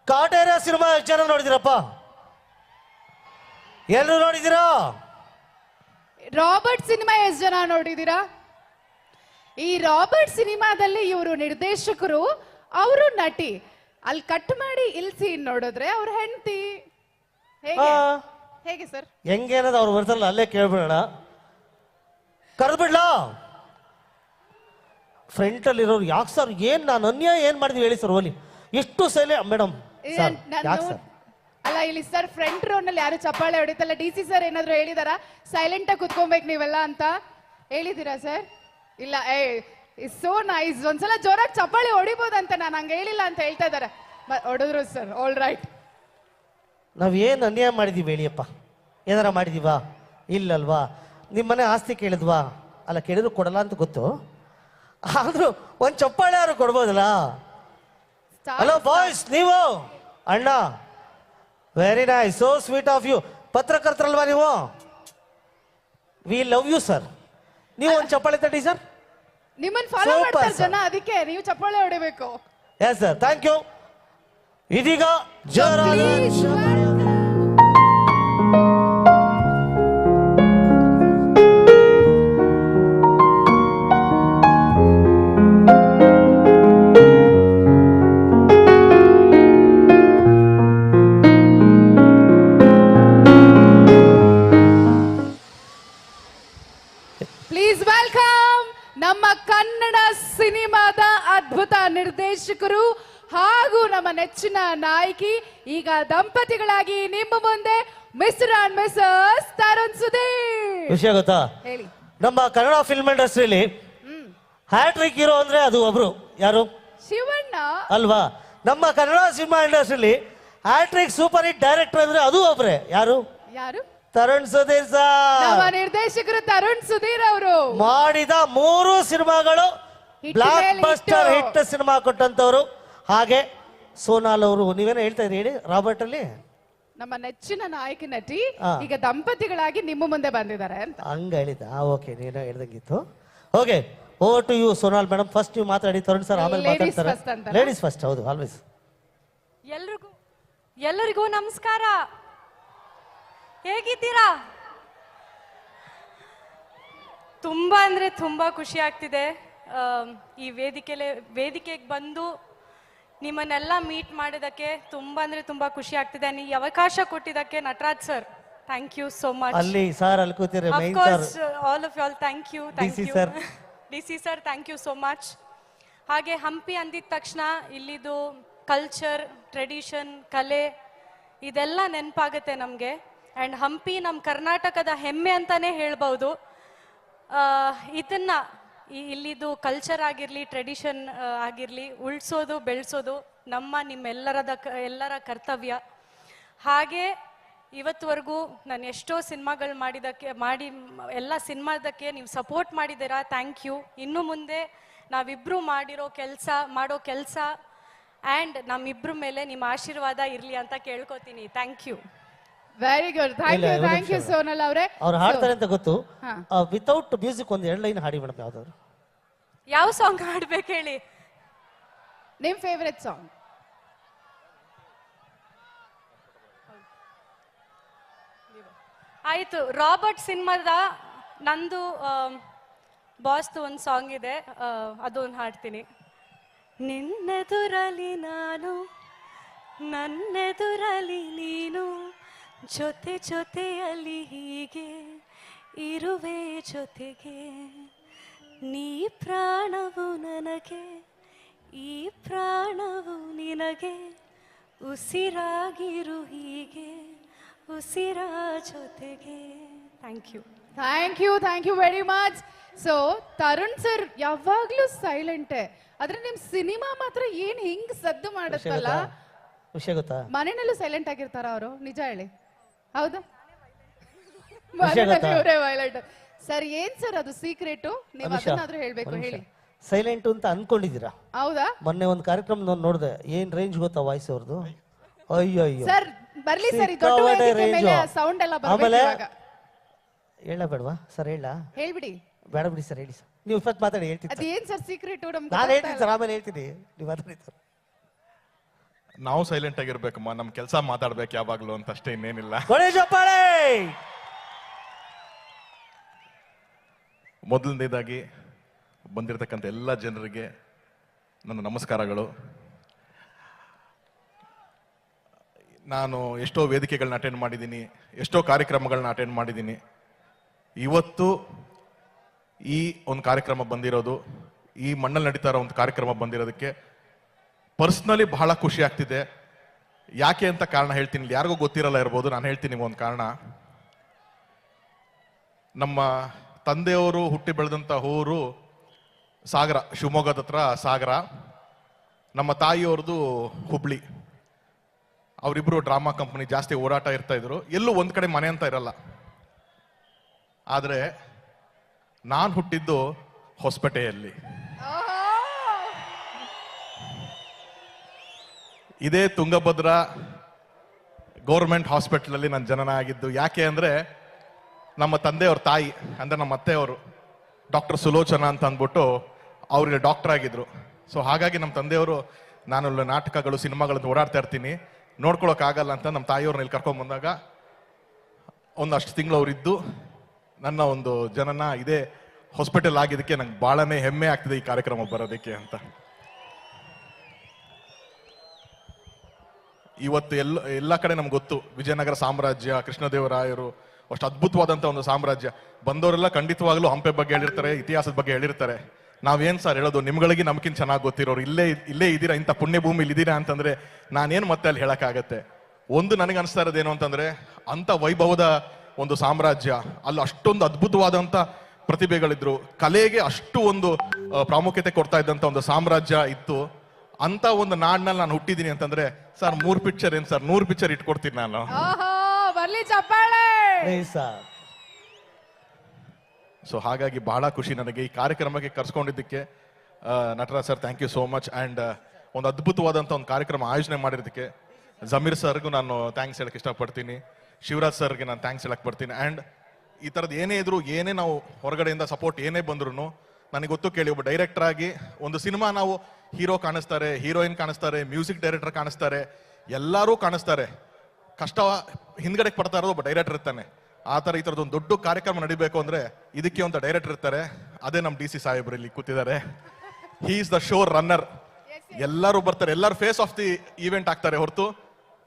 Kaatera cinema ಎಷ್ಟು ಜನ ನೋಡಿದಿರಪ್ಪ? ಎಲ್ಲರೂ ನೋಡಿದಿರಾ? ರಾಬರ್ಟ್ ಸಿನಿಮಾ ಎಷ್ಟು ಜನ ನೋಡಿದೀರಾ? ಈ ರಾಬರ್ಟ್ ಸಿನಿಮಾದಲ್ಲಿ ಇವರು ನಿರ್ದೇಶಕರು, ಅವರು ನಟಿ. ಅಲ್ಲಿ ಕಟ್ ಮಾಡಿ ಇಲ್ಸಿ ನೋಡಿದ್ರೆ ಅವ್ರ ಹೆಂಡತಿ. ಹೇಗೆ ಹೇಗೆ ಸರ್? ಹೆಂಗೇನದ ಅವ್ರು ಬರ್ತಾರಲ್ಲ ಅಲ್ಲೇ ಕೇಳ್ಬಿಡೋಣ. ಕರೆದ್ಬಿಡ್ಲಾ? ಫ್ರಂಟ್ ಅಲ್ಲಿ ಇರೋರು ಯಾಕೆ ಸರ್ ಏನ್ ನಾನು ಅನ್ಯಾಯ ಏನ್ ಮಾಡಿದ್ವಿ ಹೇಳಿ ಸರ್? ಓಲಿ ಎಷ್ಟು ಸೈಲೆ ಮೇಡಮ್ ಅಲ್ಲ ಇಲ್ಲಿ ಸರ್ ಫ್ರಂಟ್ ರೋ ನಲ್ಲಿ ಯಾರು ಚಪ್ಪಾಳೆ ಹೊಡಿತಲ್ಲ, ಡಿ ಸಿ ಸರ್ ಏನಾದ್ರು ಹೇಳಿದಾರ ಸೈಲೆಂಟ್ ಆಗಿ ಕುತ್ಕೊಬೇಕು ನೀವೆಲ್ಲ ಅಂತ ಹೇಳಿದೀರಾ ಸರ್? ಇಲ್ಲ. So nice. ಒಂದ್ಸಲ ಜೋರಾಗಿ ಚಪ್ಪಾಳೆ ಹೊಡಿಬೋದಂತ ನಾನು ಹಂಗ ಹೇಳಿಲ್ಲ ಅಂತ ಹೇಳ್ತಾ ಇದಾರೆ. ಹೊಡೆದ್ರು ಸರ್. All right. ನಾವೇನು ಅನ್ಯಾಯ ಮಾಡಿದೀವಿ ಹೇಳಿಯಪ್ಪ? ಏನಾರ ಮಾಡಿದೀವಾ? ಇಲ್ಲಲ್ವಾ? ನಿಮ್ಮನೆ ಆಸ್ತಿ ಕೇಳಿದ್ವಾ? ಅಲ್ಲ, ಕೇಳಿದ್ರು ಕೊಡಲ್ಲ ಅಂತ ಗೊತ್ತು, ಆದ್ರೂ ಒಂದ್ ಚಪ್ಪಾಳೆ ಯಾರು ಕೊಡ್ಬೋದಲ್ಲ? ಹಲೋ ಬಾಯ್ಸ್, ನೀವು ಅಣ್ಣ, very nice, so sweet of you. ಪತ್ರಕರ್ತರಲ್ವಾ ನೀವು? We love you sir. ನೀವು ಒಂದು ಚಪ್ಪಾಳೆ ತಟ್ಟಿ ಸರ್. ನಿಮ್ಮನ್ನ ಫಾಲೋ ಮಾಡ್ತಾರೆ ಜನ, ಅದಕ್ಕೆ ನೀವು ಚಪ್ಪಾಳೆ ಹೊಡಿಬೇಕು. Yes sir, thank you. ಇದೀಗ ಜೋರಾದ ಪ್ಲೀಸ್ ವೆಲ್ಕಮ್ ನಮ್ಮ ಕನ್ನಡ ಸಿನಿಮಾದ ಅದ್ಭುತ ನಿರ್ದೇಶಕರು ಹಾಗೂ ನಮ್ಮ ನೆಚ್ಚಿನ ನಾಯಕಿ, ಈಗ ದಂಪತಿಗಳಾಗಿ ನಿಮ್ಮ ಮುಂದೆ mister and Mrs Tarun Sudhir. ವಿಷಯ ಗೊತ್ತಾ? ಹೇಳಿ. ನಮ್ಮ ಕನ್ನಡ ಫಿಲ್ಮ್ ಇಂಡಸ್ಟ್ರಿಯಲ್ಲಿ ಹ್ಯಾಟ್ರಿಕ್ ಹೀರೋ ಅಂದ್ರೆ ಅದು ಒಬ್ರು. ಯಾರು? ಶಿವಣ್ಣ ಅಲ್ವಾ? ನಮ್ಮ ಕನ್ನಡ ಸಿನಿಮಾ ಇಂಡಸ್ಟ್ರಿಯಲ್ಲಿ ಹ್ಯಾಟ್ರಿಕ್ ಸೂಪರ್ ಹಿಟ್ ಡೈರೆಕ್ಟರ್ ಅಂದ್ರೆ ಅದು ಒಬ್ರೆ. ಯಾರು? ಯಾರು? ತರುಣ್ ಸುಧೀರ್ ಸರ್. ನಮ್ಮ ನಿರ್ದೇಶಕರು ತರುಣ್ ಸುಧೀರ್ ಅವರು ಮಾಡಿದ 3 ಸಿನಿಮಾಗಳು ಬ್ಲಾಕ್ ಬಸ್ಟರ್ ಹಿಟ್ ಸಿನಿಮಾ ಕೊಟ್ಟಂತವ್ರು. ಹಾಗೆ ಸೋನಾಲ್ ಅವರು. ನೀವೇನೋ ಹೇಳ್ತಾ ಇದ್ರಿ, ಹೇಳಿ. ರಾಬರ್ಟ್ ಅಲ್ಲಿ ನಮ್ಮ ನೆಚ್ಚಿನ ನಾಯಕಿ ನಟಿ ಈಗ ದಂಪತಿಗಳಾಗಿ ನಿಮ್ಮ ಮುಂದೆ ಬಂದಿದ್ದಾರೆ ಅಂತ ಹಂಗ ಹೇಳಿದ. ಓಕೆ, ನೀನೋ ಹೇಳ್ದಂಗಿತ್ತು. Okay, over to you Sonal madam. First ನೀವು ಮಾತಾಡಿ, ತರುಣ್ ಸರ್ ಆಮೇಲೆ ಮಾತಾಡ್ತಾರೆ. Ladies first. ಹೌದು, ಆಲ್ವೇಸ್. ಎಲ್ಲರಿಗೂ ನಮಸ್ಕಾರ. ಹೇಗಿದ್ದೀರಾ? ತುಂಬಾ ಅಂದ್ರೆ ತುಂಬಾ ಖುಷಿ ಆಗ್ತಿದೆ ಈ ವೇದಿಕೆಗೆ ಬಂದು ನಿಮ್ಮನ್ನೆಲ್ಲ ಮೀಟ್ ಮಾಡಿದಕ್ಕೆ. ತುಂಬಾ ಅಂದ್ರೆ ತುಂಬಾ ಖುಷಿ ಆಗ್ತಿದೆ. ಈ ಅವಕಾಶ ಕೊಟ್ಟಿದ್ದಕ್ಕೆ Nataraj sir, thank you so much. ಅಲ್ಲಿ ಸರ್ ಅಲ್ಲಿ ಕೂತಿರೋ of course all of you all, thank you. D C sir, thank you so much. ಹಾಗೆ ಹಂಪಿ ಅಂದಿದ ತಕ್ಷಣ ಇಲ್ಲಿದು ಕಲ್ಚರ್, ಟ್ರೆಡಿಷನ್, ಕಲೆ ಇದೆಲ್ಲ ನೆನಪಾಗುತ್ತೆ ನಮಗೆ. ಆ್ಯಂಡ್ ಹಂಪಿ ನಮ್ಮ ಕರ್ನಾಟಕದ ಹೆಮ್ಮೆ ಅಂತಾನೆ ಹೇಳ್ಬೋದು. ಇದನ್ನ ಇಲ್ಲಿದು ಕಲ್ಚರ್ ಆಗಿರಲಿ, ಟ್ರೆಡಿಷನ್ ಆಗಿರಲಿ, ಉಳಿಸೋದು ಬೆಳೆಸೋದು ನಿಮ್ಮೆಲ್ಲರ ಕರ್ತವ್ಯ. ಹಾಗೆ ಇವತ್ತುವರೆಗೂ ನಾನು ಎಷ್ಟೋ ಸಿನಿಮಾಗಳು ಮಾಡಿ ಎಲ್ಲ ಸಿನಿಮಾದಕ್ಕೆ ನೀವು ಸಪೋರ್ಟ್ ಮಾಡಿದ್ದೀರಾ, ಥ್ಯಾಂಕ್ ಯು. ಇನ್ನು ಮುಂದೆ ನಾವಿಬ್ಬರು ಮಾಡೋ ಕೆಲಸ ಆ್ಯಂಡ್ ನಮ್ಮಿಬ್ಬರ ಮೇಲೆ ನಿಮ್ಮ ಆಶೀರ್ವಾದ ಇರಲಿ ಅಂತ ಕೇಳ್ಕೊತೀನಿ. Thank you. Very good. Thank you Sonal ಅವರೇ. ಅವ್ರು ಹಾಡ್ತಾರೆ ಅಂತ ಗೊತ್ತು. ವಿತೌಟ್ ಮ್ಯೂಸಿಕ್ ಒಂದು 2 ಲೈನ್ ಹಾಡಿ ಮೇಡಮ್. ಯಾವ್ದಾದ್ರು ಯಾವ ಸಾಂಗ್ ಹಾಡ್ಬೇಕು ಹೇಳಿ? ನಿಮ್ ಫೇವರೇಟ್ ಸಾಂಗ್? ಆಯ್ತು. ರಾಬರ್ಟ್ ಸಿನಿಮಾದ ನಂದು ಬಾಸ್ದು ಒಂದು ಸಾಂಗ್ ಇದೆ, ಅದೊಂದು ಹಾಡ್ತೀನಿ. ನಿನ್ನೆದುರಲಿ ನಾನು, ನನ್ನೆದುರಲಿ ನೀನು, ಜೊತೆ ಜೊತೆಯಲ್ಲಿ ಹೀಗೆ ಇರುವೆ ಜೊತೆಗೆ, ನೀ ಪ್ರಾಣವು ನನಗೆ, ಈ ಪ್ರಾಣವು ನಿನಗೆ, ಉಸಿರಾಗಿರು ಹೀಗೆ ಉಸಿರ ಜೊತೆಗೆ. Thank you. Thank you very much. So Tarun sir ಯಾವಾಗ್ಲೂ ಸೈಲೆಂಟೇ, ಆದ್ರೆ ನಿಮ್ ಸಿನಿಮಾ ಮಾತ್ರ ಏನ್ ಹಿಂಗ್ ಸದ್ದು ಮಾಡುತ್ತಲ್ಲ. ವಿಷಯ ಗೊತ್ತಾ? ಮನೆಯಲ್ಲೂ ಸೈಲೆಂಟ್ ಆಗಿರ್ತಾರ ಅವರು, ನಿಜ ಹೇಳಿ. ಹೌದಾ? Violent sir. ಏನ್ ಸರ್ ಅದು ಸೀಕ್ರೆಟ್? ನೀವು ಅದನ್ನಾದ್ರೂ ಹೇಳ್ಬೇಕು, ಹೇಳಿ. ಸೈಲೆಂಟ್ ಅಂತ ಅನ್ಕೊಂಡಿದ್ದೀರಾ? ಹೌದಾ? ಮೊನ್ನೆ ಒಂದು ಕಾರ್ಯಕ್ರಮ ನಾನು ನೋಡಿದೆ, ಏನ್ ರೇಂಜ್ ಗೊತ್ತಾ ವಾಯ್ಸ್ ಅವ್ರದ್ದು? ಅಯ್ಯೋ ಅಯ್ಯೋ ಸರ್ ಬರ್ಲಿ ಸರ್, ಈ ದೊಡ್ಡ ವೇದಿಕೆ ಮೇಲೆ ಸೌಂಡ್ ಎಲ್ಲ ಬರಬೇಕು ಇವಾಗ. ಹೇಳಬೇಡವಾ ಸರ್? ಹೇಳ್ಬಿಡಿ. ಬೇಡ ಬಿಡಿ ಸರ್, ಹೇಳಿ ಸರ್. ನೀವು ಫಸ್ಟ್ ಮಾತಾಡಿ, ಹೇಳ್ತೀನಿ. ಅದೇನ್ ಸರ್ ಸೀಕ್ರೆಟ್? ನಾನು ಹೇಳ್ತೀನಿ ಸರ್, ಆಮೇಲೆ ಹೇಳ್ತೀನಿ. ನೀವು ಮಾತಾಡಿ ಸರ್. ನಾವು ಸೈಲೆಂಟ್ ಆಗಿರ್ಬೇಕಮ್ಮ, ನಮ್ ಕೆಲಸ ಮಾತಾಡ್ಬೇಕು ಯಾವಾಗ್ಲೂ ಅಂತ ಅಷ್ಟೇ, ಇನ್ನೇನಿಲ್ಲ. ಕೊಡಿ ಚಪ್ಪಾಳೆ. ಮೊದಲನೇದಾಗಿ ಬಂದಿರತಕ್ಕಂಥ ಎಲ್ಲ ಜನರಿಗೆ ನನ್ನ ನಮಸ್ಕಾರಗಳು. ನಾನು ಎಷ್ಟೋ ವೇದಿಕೆಗಳನ್ನ ಅಟೆಂಡ್ ಮಾಡಿದ್ದೀನಿ, ಎಷ್ಟೋ ಕಾರ್ಯಕ್ರಮಗಳನ್ನ ಅಟೆಂಡ್ ಮಾಡಿದ್ದೀನಿ. ಇವತ್ತು ಈ ಒಂದು ಕಾರ್ಯಕ್ರಮ ಬಂದಿರೋದು, ಈ ಮಣ್ಣಲ್ಲಿ ನಡೀತಾ ಇರೋ ಒಂದು ಕಾರ್ಯಕ್ರಮ ಬಂದಿರೋದಕ್ಕೆ ಪರ್ಸ್ನಲಿ ಬಹಳ ಖುಷಿ ಆಗ್ತಿದೆ. ಯಾಕೆ ಅಂತ ಕಾರಣ ಹೇಳ್ತೀನಿ, ಯಾರಿಗೂ ಗೊತ್ತಿರಲ್ಲ ಇರ್ಬೋದು, ನಾನು ಹೇಳ್ತೀನಿ ಒಂದು ಕಾರಣ. ನಮ್ಮ ತಂದೆಯವರು ಹುಟ್ಟಿ ಬೆಳೆದಂಥ ಊರು ಸಾಗರ, ಶಿವಮೊಗ್ಗದ ಹತ್ರ ಸಾಗರ. ನಮ್ಮ ತಾಯಿಯವ್ರದ್ದು ಹುಬ್ಳಿ. ಅವರಿಬ್ರು ಡ್ರಾಮಾ ಕಂಪನಿ ಜಾಸ್ತಿ ಓಡಾಟ ಇರ್ತಾ ಇದ್ರು, ಎಲ್ಲೂ ಒಂದ್ ಕಡೆ ಮನೆ ಅಂತ ಇರಲ್ಲ. ಆದ್ರೆ ನಾನು ಹುಟ್ಟಿದ್ದು ಹೊಸಪೇಟೆಯಲ್ಲಿ. ಇದೇ ತುಂಗಭದ್ರಾ ಗೌರ್ಮೆಂಟ್ ಹಾಸ್ಪಿಟಲ್ ಅಲ್ಲಿ ನನ್ನ ಜನನ ಆಗಿದ್ದು. ಯಾಕೆ ಅಂದ್ರೆ ನಮ್ಮ ತಂದೆಯವ್ರ ತಾಯಿ ಅಂದ್ರೆ ನಮ್ಮ ಅತ್ತೆಯವರು ಡಾಕ್ಟರ್ ಸುಲೋಚನಾ ಅಂತ ಅಂದ್ಬಿಟ್ಟು ಅವ್ರಿಗೆ ಡಾಕ್ಟರ್ ಆಗಿದ್ರು. ಸೊ ಹಾಗಾಗಿ ನಮ್ಮ ತಂದೆಯವರು, ನಾನು ನಾಟಕಗಳು ಸಿನಿಮಾಗಳನ್ನು ಓಡಾಡ್ತಾ ಇರ್ತೀನಿ, ನೋಡ್ಕೊಳಕ್ ಆಗಲ್ಲ ಅಂತ ನಮ್ಮ ತಾಯಿಯವ್ರನ್ನ ಇಲ್ಲಿ ಕರ್ಕೊಂಡ್ ಬಂದಾಗ ಒಂದಷ್ಟು ತಿಂಗಳು ಅವರಿದ್ದು ನನ್ನ ಒಂದು ಜನನ ಇದೇ ಹಾಸ್ಪಿಟಲ್ ಆಗಿದ್ದಕ್ಕೆ ನಂಗೆ ಬಹಳನೇ ಹೆಮ್ಮೆ ಆಗ್ತಿದೆ ಈ ಕಾರ್ಯಕ್ರಮ ಬರೋದಕ್ಕೆ ಅಂತ. ಇವತ್ತು ಎಲ್ಲ ಕಡೆ ನಮ್ಗೆ ಗೊತ್ತು, ವಿಜಯನಗರ ಸಾಮ್ರಾಜ್ಯ, ಕೃಷ್ಣದೇವರಾಯರು ಅಷ್ಟು ಅದ್ಭುತವಾದಂತ ಒಂದು ಸಾಮ್ರಾಜ್ಯ. ಬಂದವರೆಲ್ಲ ಖಂಡಿತವಾಗ್ಲೂ ಹಂಪೆ ಬಗ್ಗೆ ಹೇಳಿರ್ತಾರೆ, ಇತಿಹಾಸದ ಬಗ್ಗೆ ಹೇಳಿರ್ತಾರೆ. ನಾವೇನ್ ಸರ್ ಹೇಳೋದು, ನಿಮ್ಗಳಿಗೆ ನಮ್ಗಿಂತ ಚೆನ್ನಾಗಿ ಗೊತ್ತಿರೋರು ಇಲ್ಲೇ ಇದ್ದೀರಾ, ಇಂಥ ಪುಣ್ಯ ಭೂಮಿಲಿ ಇದ್ದೀರಾ ಅಂತಂದ್ರೆ ನಾನೇನ್ ಮತ್ತೆ ಅಲ್ಲಿ ಹೇಳಕ್ಕಾಗತ್ತೆ. ಒಂದು ನನಗೆ ಅನಿಸ್ತಾ ಇರೋದೇನು ಅಂತಂದ್ರೆ, ಅಂತ ವೈಭವದ ಒಂದು ಸಾಮ್ರಾಜ್ಯ, ಅಲ್ಲಿ ಅಷ್ಟೊಂದು ಅದ್ಭುತವಾದಂತ ಪ್ರತಿಭೆಗಳಿದ್ರು, ಕಲೆಗೆ ಅಷ್ಟು ಒಂದು ಪ್ರಾಮುಖ್ಯತೆ ಕೊಡ್ತಾ ಇದ್ದಂತ ಒಂದು ಸಾಮ್ರಾಜ್ಯ ಇತ್ತು. ಅಂತ ಒಂದು ನಾಡಿನಲ್ಲಿ ನಾನು ಹುಟ್ಟಿದ್ದೀನಿ ಅಂತಂದ್ರೆ ಸರ್ 3 ಪಿಕ್ಚರ್ ಏನ್ ಸರ್, 100 ಪಿಕ್ಚರ್ ಇಟ್ಕೊಡ್ತೀನಿ ನಾನು. ಬರ್ಲಿ ಚಪ್ಪಾಳೆ. ಸೊ ಹಾಗಾಗಿ ಬಹಳ ಖುಷಿ ನನಗೆ ಈ ಕಾರ್ಯಕ್ರಮಕ್ಕೆ ಕರ್ಸ್ಕೊಂಡಿದ್ದಕ್ಕೆ. Nataraj sir, thank you so much. And ಒಂದು ಅದ್ಭುತವಾದಂಥ ಒಂದು ಕಾರ್ಯಕ್ರಮ ಆಯೋಜನೆ ಮಾಡಿರೋದಕ್ಕೆ ಜಮೀರ್ ಸರ್ಗೂ ನಾನು ಥ್ಯಾಂಕ್ಸ್ ಹೇಳಕ್ ಇಷ್ಟಪಡ್ತೀನಿ. ಶಿವರಾಜ್ ಸರ್ಗೆ ನಾನು ಥ್ಯಾಂಕ್ಸ್ ಹೇಳಕ್ ಬರ್ತೀನಿ. ಅಂಡ್ ಈ ಥರದ್ದು ಏನೇ ಇದ್ರು, ಏನೇ ನಾವು ಹೊರಗಡೆಯಿಂದ ಸಪೋರ್ಟ್ ಏನೇ ಬಂದ್ರು, ನನಗೆ ಗೊತ್ತು ಕೇಳಿ, ಒಬ್ಬ ಡೈರೆಕ್ಟರ್ ಆಗಿ ಒಂದು ಸಿನಿಮಾ ನಾವು ಹೀರೋ ಕಾಣಿಸ್ತಾರೆ, ಹೀರೋಯಿನ್ ಕಾಣಿಸ್ತಾರೆ, ಮ್ಯೂಸಿಕ್ ಡೈರೆಕ್ಟರ್ ಕಾಣಿಸ್ತಾರೆ, ಎಲ್ಲರೂ ಕಾಣಿಸ್ತಾರೆ. ಕಷ್ಟ ಹಿಂದ್ಗಡೆ ಪಡ್ತಾ ಇರೋದು ಒಬ್ಬ ಡೈರೆಕ್ಟರ್ ಇರ್ತಾನೆ. ಆ ಥರ ಈ ಥರದ್ದು ಒಂದು ದೊಡ್ಡ ಕಾರ್ಯಕ್ರಮ ನಡಿಬೇಕು ಅಂದ್ರೆ ಇದಕ್ಕೆ ಒಂದು ಡೈರೆಕ್ಟರ್ ಇರ್ತಾರೆ. ಅದೇ ನಮ್ಮ DC ಸಾಹೇಬ್ರು ಇಲ್ಲಿ ಕೂತಿದ್ದಾರೆ. He is the show runner. ಎಲ್ಲರೂ ಬರ್ತಾರೆ, ಎಲ್ಲರೂ ಫೇಸ್ ಆಫ್ ದಿ ಈವೆಂಟ್ ಆಗ್ತಾರೆ ಹೊರತು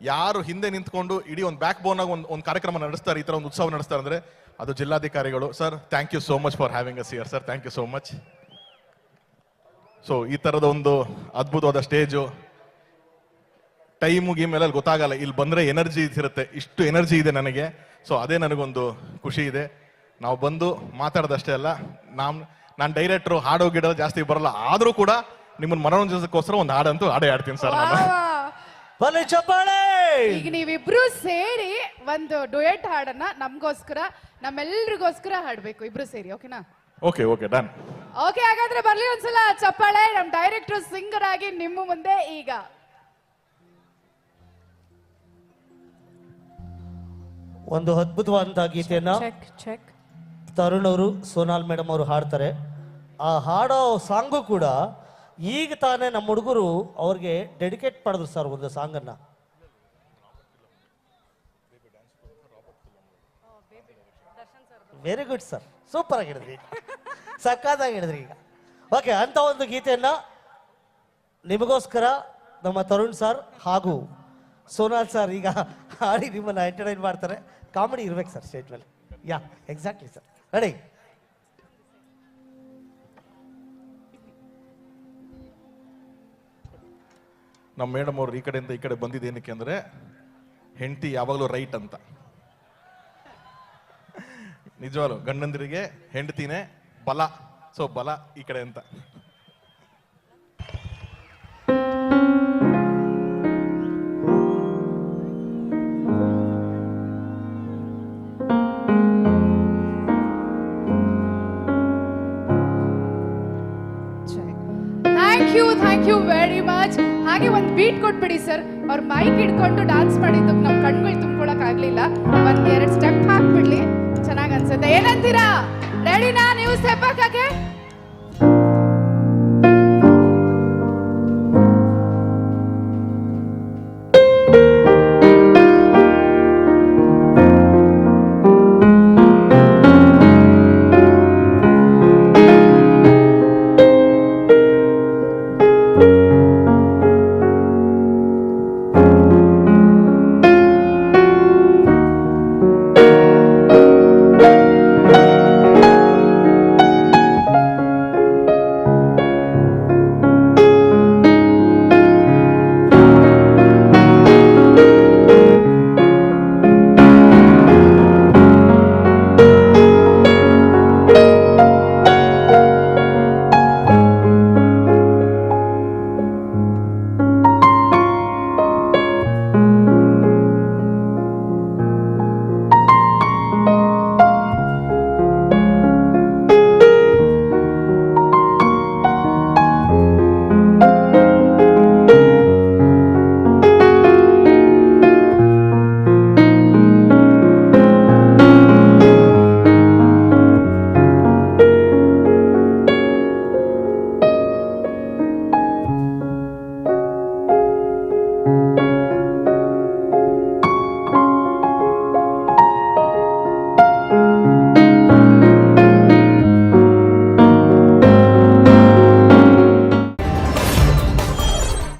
ಯಾರು ಹಿಂದೆ ನಿಂತ್ಕೊಂಡು ಇಡೀ ಒಂದು ಬ್ಯಾಕ್ ಬೋನ್ ಆಗಿ ಒಂದು ಕಾರ್ಯಕ್ರಮ ನಡೆಸ್ತಾರೆ, ಈ ತರ ಒಂದು ಉತ್ಸವ ನಡೆಸ್ತಾರೆ ಅಂದ್ರೆ ಅದು ಜಿಲ್ಲಾಧಿಕಾರಿಗಳು. Sir, thank you so much for having us here sir, thank you so much. So ಈ ತರದ ಒಂದು ಅದ್ಭುತವಾದ ಸ್ಟೇಜು, ಟೈಮು ಗೀಮ್ ಎಲ್ಲ ಗೊತ್ತಾಗಲ್ಲ, ಇಲ್ಲಿ ಬಂದ್ರೆ ಎನರ್ಜಿ ಇರುತ್ತೆ, ಇಷ್ಟು ಎನರ್ಜಿ ಇದೆ ನನಗೆ. ಸೊ ಅದೇ ನನಗೊಂದು ಖುಷಿ ಇದೆ. ನಾವು ಬಂದು ಮಾತಾಡೋದಷ್ಟೇ ಅಲ್ಲ, ನಾನು ಡೈರೆಕ್ಟ್ರು, ಹಾಡೋ ಗಿಡ ಜಾಸ್ತಿ ಬರಲ್ಲ, ಆದ್ರೂ ಕೂಡ ನಿಮ್ಮನ್ನ ಮನೋರಂಜನಕ್ಕೋಸ್ಕರ ಒಂದು ಹಾಡಂತೂ ಹಾಡೇ ಹಾಡ್ತೀನಿ ಸರ್ ನಾನು. ಈಗ ನೀವಿಬ್ರು ಸೇರಿ ಒಂದು ಡುಯೆಟ್ ಹಾಡನ್ನ ನಮ್ಗೋಸ್ಕರ, ನಮ್ಮೆಲ್ರಿಗೋಸ್ಕರ ಹಾಡ್ಬೇಕು, ಇಬ್ರು ಸೇರಿ. ಓಕೆನಾ? Okay okay, done. ಓಕೆ, ಹಾಗಾದ್ರೆ ಬರ್ಲಿ ಒಂದ್ಸಲ ಚಪ್ಪಾಳೆ. ನಮ್ ಡೈರೆಕ್ಟರ್ ಸಿಂಗರ್ ಆಗಿ ನಿಮ್ಮ ಮುಂದೆ ಈಗ ಒಂದು ಅದ್ಭುತವಾದಂತಹ ಗೀತೆಯನ್ನ ತರುಣ್ ಅವರು, ಸೋನಾಲ್ ಮೇಡಮ್ ಅವರು ಹಾಡ್ತಾರೆ. ಆ ಹಾಡೋ ಸಾಂಗು ಕೂಡ ಈಗ ತಾನೇ ನಮ್ಮ ಹುಡುಗರು ಅವ್ರಿಗೆ ಡೆಡಿಕೇಟ್ ಮಾಡಿದ್ರು ಸರ್ ಒಂದು ಸಾಂಗನ್ನ. ವೆರಿ ಗುಡ್ ಸರ್, ಸೂಪರ್ ಆಗಿ ಹೇಳಿದ್ರಿ, ಸಕ್ಕತ್ತಾಗಿ ಹೇಳಿದ್ರಿ. ಈಗ ಓಕೆ, ಅಂತ ಒಂದು ಗೀತೆಯನ್ನ ನಿಮಗೋಸ್ಕರ ನಮ್ಮ ತರುಣ್ ಸರ್ ಹಾಗೂ ಸೋನಾಲ್ ಸರ್ ಈಗ ಹಾಡಿ ನಿಮ್ಮನ್ನ ಎಂಟರ್ಟೈನ್ ಮಾಡ್ತಾರೆ. ಕಾಮಿಡಿ ಇರ್ಬೇಕು ಸರ್ ಸ್ಟೇಜ್ ಮೇಲೆ. ಯಾ, ಎಕ್ಸಾಕ್ಟ್ಲಿ ಸರ್. ರೆಡಿ? ನಮ್ಮ ಮೇಡಮ್ ಅವ್ರು ಈ ಕಡೆಯಿಂದ ಈ ಕಡೆ ಬಂದಿದ್ದೇನಕ್ಕೆ ಅಂದ್ರೆ, ಹೆಂಡತಿ ಯಾವಾಗಲೂ ರೈಟ್ ಅಂತ. ನಿಜವಾಗ್ಲು ಗಂಡಂದಿರಿಗೆ ಹೆಂಡತಿನೇ ಬಲ. ಸೊ ಬಲ ಈ ಕಡೆ ಅಂತ. Thank you very much. ಹಾಗೆ ಒಂದು ಬೀಟ್ ಕೊಟ್ಬಿಡಿ ಸರ್. ಅವ್ರ ಮೈಕ್ ಹಿಡ್ಕೊಂಡು ಡಾನ್ಸ್ ಮಾಡಿದ್ದು ನಮ್ ಕಣ್ಗಳು ತುಂಬ್ಕೊಳಕ್ ಆಗ್ಲಿಲ್ಲ. 1-2 ಸ್ಟೆಪ್ ಹಾಕ್ಬಿಡ್ಲಿ, ಚೆನ್ನಾಗ್ ಅನ್ಸುತ್ತೆ. ಏನಂತೀರಾ? ರೆಡಿನಾ? ನೀವು ಸ್ಟೆಪ್ ಹಾಕಕ್ಕೆ?